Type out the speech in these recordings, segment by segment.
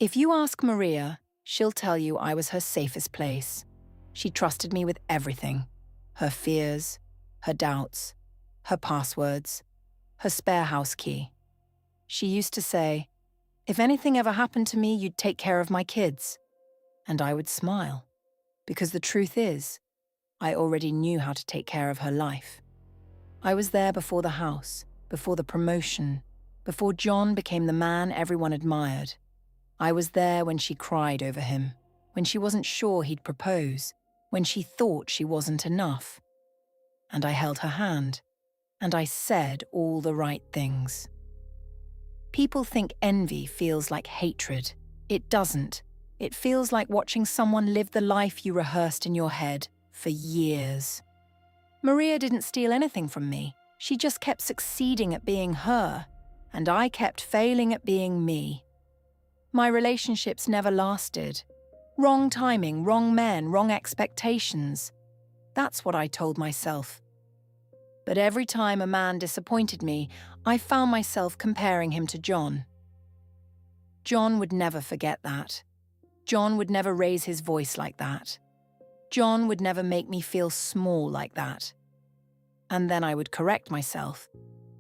If you ask Maria, she'll tell you I was her safest place. She trusted me with everything. Her fears, her doubts, her passwords, her spare house key. She used to say, "If anything ever happened to me, you'd take care of my kids." And I would smile, because the truth is, I already knew how to take care of her life. I was there before the house, before the promotion, before John became the man everyone admired. I was there when she cried over him, when she wasn't sure he'd propose, when she thought she wasn't enough. And I held her hand, and I said all the right things. People think envy feels like hatred. It doesn't. It feels like watching someone live the life you rehearsed in your head for years. Maria didn't steal anything from me. She just kept succeeding at being her, and I kept failing at being me. My relationships never lasted. Wrong timing, wrong men, wrong expectations. That's what I told myself. But every time a man disappointed me, I found myself comparing him to John. John would never forget that. John would never raise his voice like that. John would never make me feel small like that. And then I would correct myself.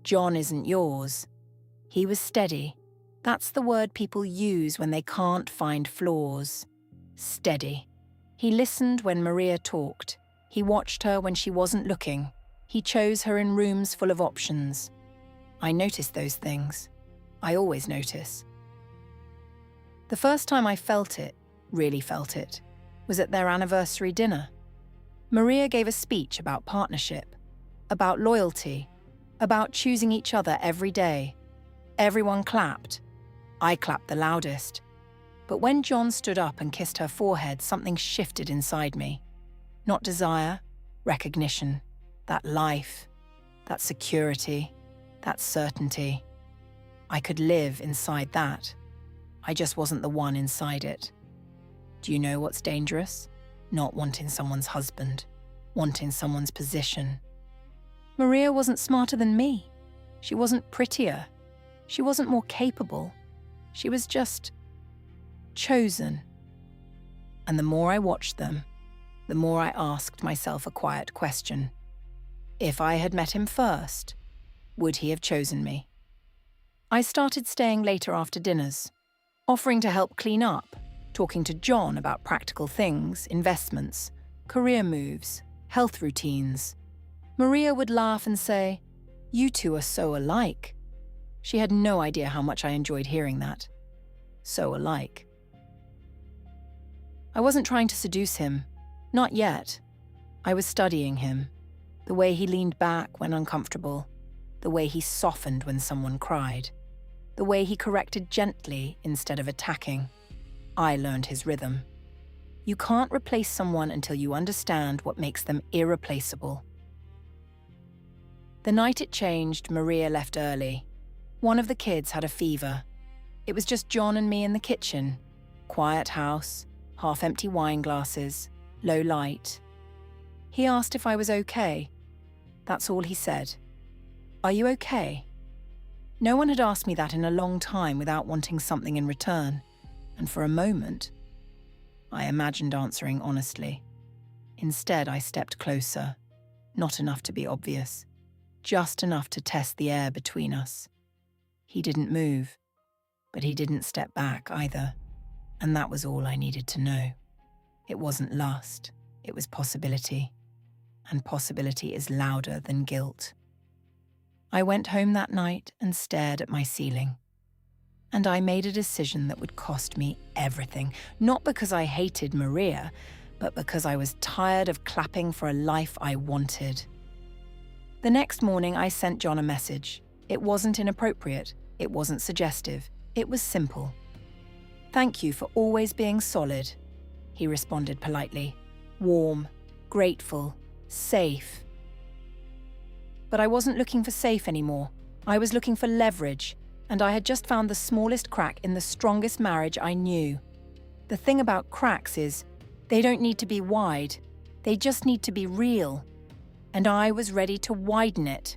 John isn't yours. He was steady. That's the word people use when they can't find flaws. Steady. He listened when Maria talked. He watched her when she wasn't looking. He chose her in rooms full of options. I noticed those things. I always notice. The first time I felt it, really felt it, was at their anniversary dinner. Maria gave a speech about partnership, about loyalty, about choosing each other every day. Everyone clapped. I clapped the loudest. But when John stood up and kissed her forehead, something shifted inside me. Not desire, recognition, that life, that security, that certainty. I could live inside that. I just wasn't the one inside it. Do you know what's dangerous? Not wanting someone's husband, wanting someone's position. Maria wasn't smarter than me. She wasn't prettier. She wasn't more capable. She was just chosen. And the more I watched them, the more I asked myself a quiet question. If I had met him first, would he have chosen me? I started staying later after dinners, offering to help clean up, talking to John about practical things, investments, career moves, health routines. Maria would laugh and say, "You two are so alike." She had no idea how much I enjoyed hearing that. So alike. I wasn't trying to seduce him. Not yet. I was studying him. The way he leaned back when uncomfortable. The way he softened when someone cried. The way he corrected gently instead of attacking. I learned his rhythm. You can't replace someone until you understand what makes them irreplaceable. The night it changed, Maria left early. One of the kids had a fever. It was just John and me in the kitchen. Quiet house, half-empty wine glasses, low light. He asked if I was okay. That's all he said. "Are you okay?" No one had asked me that in a long time without wanting something in return, and for a moment, I imagined answering honestly. Instead, I stepped closer, not enough to be obvious, just enough to test the air between us. He didn't move, but he didn't step back either, and that was all I needed to know. It wasn't lust, it was possibility, and possibility is louder than guilt. I went home that night and stared at my ceiling. And I made a decision that would cost me everything, not because I hated Maria, but because I was tired of clapping for a life I wanted. The next morning, I sent John a message. It wasn't inappropriate. It wasn't suggestive. It was simple. "Thank you for always being solid," he responded politely. Warm, grateful, safe. But I wasn't looking for safe anymore. I was looking for leverage, and I had just found the smallest crack in the strongest marriage I knew. The thing about cracks is, they don't need to be wide. They just need to be real. And I was ready to widen it.